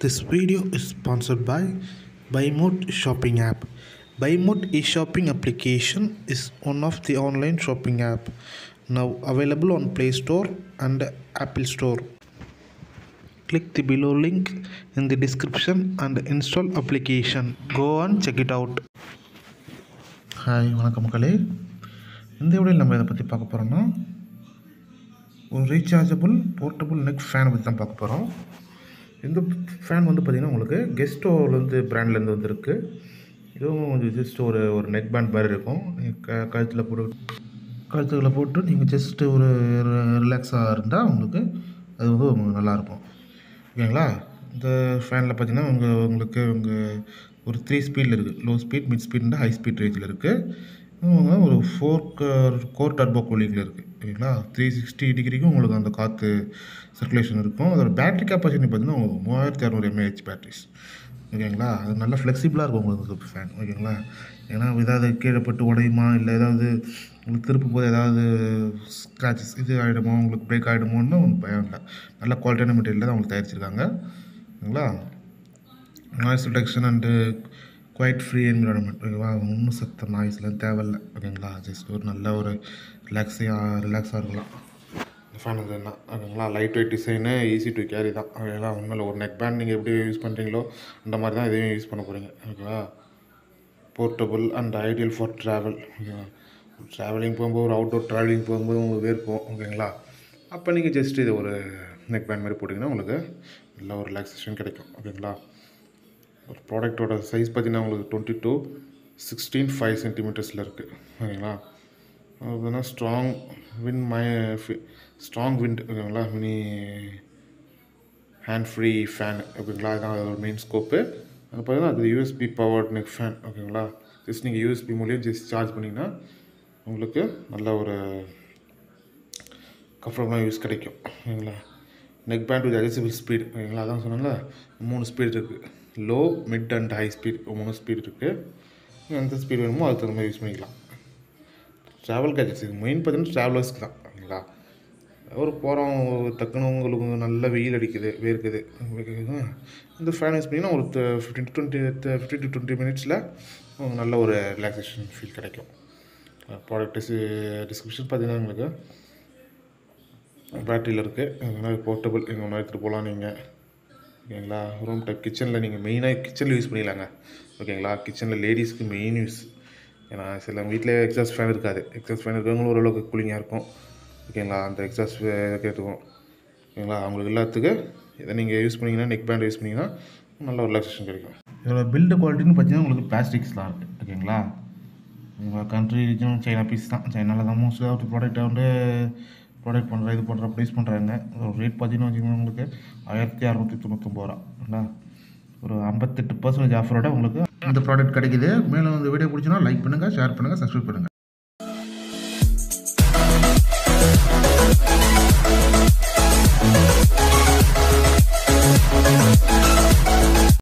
This video is sponsored by BuyMode shopping app. BuyMode e-shopping application is one of the online shopping app now available on Play Store and Apple Store. Click the below link in the description and install application. Go and check it out. Hi வணக்கம் மக்களே. இந்த வீடியோவில் நம்ம இதை பற்றி பார்க்க போகிறோம்னா ஒரு ரீசார்ஜபிள் போர்ட்டபுள் நெக் ஃபேனை பற்றி தான் பார்க்க போகிறோம். இந்த ஃபேன் வந்து பார்த்திங்கன்னா உங்களுக்கு கெஸ்டோலேருந்து பிராண்ட்லேருந்து வந்துருக்கு. இதுவும் கொஞ்சம் ஜஸ்ட் ஒரு நெக் பேண்ட் மாதிரி இருக்கும். நீங்கள் கழுத்துக்களை போட்டு நீங்கள் ஜஸ்ட்டு ஒரு ரிலாக்ஸாக இருந்தால் உங்களுக்கு அது வந்து நல்லாயிருக்கும். ஓகேங்களா? இந்த ஃபேனில் பார்த்திங்கன்னா உங்களுக்கு ஒரு 3 ஸ்பீடில் இருக்குது. Low speed, mid speed, high speed ரேஞ்சில் இருக்குது. ஒரு 4 கோர் டர்போ கூலிங்கில் இருக்குது. ஓகேங்களா? 360 டிகிரிக்கும் உங்களுக்கு அந்த காற்று சர்க்குலேஷன் இருக்கும். அதோட பேட்டரி கெப்பாசிட்டி பார்த்திங்கன்னா உங்களுக்கு 3600 mAh பேட்டரிஸ். ஓகேங்களா? அது நல்லா ஃப்ளெக்சிபிளாக இருக்கும் உங்களுக்கு ஃபேன். ஓகேங்களா? ஏன்னா ஏதாவது கீழே பட்டு உடையுமா, இல்லை ஏதாவது உங்களுக்கு திருப்பும் போது ஏதாவது ஸ்க்ராச்சஸ் இது ஆகிடுமோ, உங்களுக்கு பிரேக் ஆகிடுமோன்னு பயம் இல்லை. நல்ல குவாலிட்டியான மெட்டீரியலில் தான் உங்களுக்கு தயாரிச்சிருக்காங்க. ஓகேங்களா? Noise reduction and quiet free environment. ஓகேவா? ஒன்றும் சத்தம் நாய்ஸ்லாம் தேவையில்லை. ஓகேங்களா? ஜஸ்ட் ஒரு நல்ல ஒரு ரிலாக்ஸாக இருக்கலாம் இந்த ஃபேன் இருந்ததுன்னா. ஓகேங்களா? Light weight design, easy to carry தான். ஓகேங்களா? ஒன்றும் இல்லை, ஒரு நெக் பேண்ட் நீங்கள் எப்படி யூஸ் பண்ணுறீங்களோ அந்த மாதிரி தான் இதையும் யூஸ் பண்ண போகிறீங்க. ஓகேவா? Portable and ideal for travel. ஓகேவா? ட்ராவலிங் போகும்போது, ஒரு அவுட்டோர் ட்ராவலிங் போகும்போது உங்களுக்கு வேர்க்கும். ஓகேங்களா? அப்போ நீங்கள் ஜஸ்ட் இது ஒரு நெக் பேண்ட் மாதிரி போட்டிங்கன்னா உங்களுக்கு நல்ல ஒரு ரிலாக்ஸேஷன் கிடைக்கும். ஓகேங்களா? ஒரு ப்ராடக்டோட சைஸ் பார்த்திங்கன்னா உங்களுக்கு 22x16 5 சென்டிமீட்டர்ஸில் இருக்குது. ஓகேங்களா? அதுனா ஸ்ட்ராங் விண்ட். ஓகேங்களா? Mini hand free fan. ஓகேங்களா? அதுதான் அதோட மெயின் ஸ்கோப்பு. அது பார்த்தீங்கன்னா அது யூஎஸ்பி பவர்ட் நெக் ஃபேன். ஓகேங்களா? ஜஸ்ட் நீங்கள் யூஎஸ்பி மூலியம் ஜஸ்ட் சார்ஜ் பண்ணிங்கன்னா உங்களுக்கு நல்ல ஒரு கம்ஃபர்டபுளாக யூஸ் கிடைக்கும். ஓகேங்களா? Neck band with adjustable speed. ஓகேங்களா? அதான் சொன்னால 3 ஸ்பீட் இருக்குது. Low, mid and high speed 3 speed இருக்குது. எந்த ஸ்பீட் வேணுமோ அதுக்கு தகுந்த மாதிரி யூஸ் பண்ணிக்கலாம். ட்ராவல் கேஜெட்ஸ் இது மெயின் பார்த்தீங்கன்னா ட்ராவலர்ஸ்க்கு தான். ஓகேங்களா? ஒரு போகிறோம், டக்குன்னு உங்களுக்கு நல்ல வெயில் அடிக்குது, வேர்க்குது, இந்த ஃபேன் யூஸ் பண்ணிங்கன்னா ஒரு 15 to 20 மினிட்ஸில் நல்ல ஒரு ரிலாக்ஸேஷன் ஃபீல் கிடைக்கும். ப்ராடக்ட் டிஸ்கிரிப்ஷன் பார்த்தீங்கன்னா உங்களுக்கு பேட்டரியில் இருக்குது. அதனால் போர்ட்டபுள் எங்கே ஒன்று எடுத்துகிட்டு போகலாம் நீங்கள். ஓகேங்களா? ரூம் டைப் கிச்சனில் நீங்கள் மெயினாக கிச்சனில் யூஸ் பண்ணிக்கலாங்க. ஓகேங்களா? கிச்சனில் லேடிஸ்க்கு மெயின் யூஸ். ஏன்னா சில வீட்டில் எக்ஸாஸ்ட் ஃபேன் இருக்காது. எக்ஸாஸ்ட் ஃபேன் இருக்கிறவங்களும் ஓரளவுக்கு கூலிங்காக இருக்கும். ஓகேங்களா? அந்த எக்ஸாஸ்ட் கேட்டுக்கும். ஓகேங்களா? அவங்களுக்கு எல்லாத்துக்கு இதை நீங்கள் யூஸ் பண்ணிங்கன்னா, நெக் பேண்ட் யூஸ் பண்ணிங்கன்னா நல்ல ஒரு ரிலாக்ஸேஷன் கிடைக்கும். இதோட பில்டு குவாலிட்டின்னு பார்த்தீங்கன்னா உங்களுக்கு பிளாஸ்டிக்ஸ்லாம் இருக்குது. ஓகேங்களா? உங்கள் கண்ட்ரி ரீஜனும் சைனா பீஸ் தான். சைனாவில் தான் மோஸ்ட்லி ஒரு ப்ராடக்டை வந்து ப்ராடக்ட் பண்ணுற இது பண்ணுற ப்ரைஸ் பண்ணுறாங்க. ஒரு ரேட் பார்த்தீங்கன்னா வச்சுக்கோங்க உங்களுக்கு 1699 ரூபா. ஒரு 58% ஆஃபரோட உங்களுக்கு இந்த ப்ராடக்ட் கிடைக்குது. மேலும் இந்த வீடியோ பிடிச்சினா லைக் பண்ணுங்கள், ஷேர் பண்ணுங்கள், சப்ஸ்கிரைப் பண்ணுங்கள்.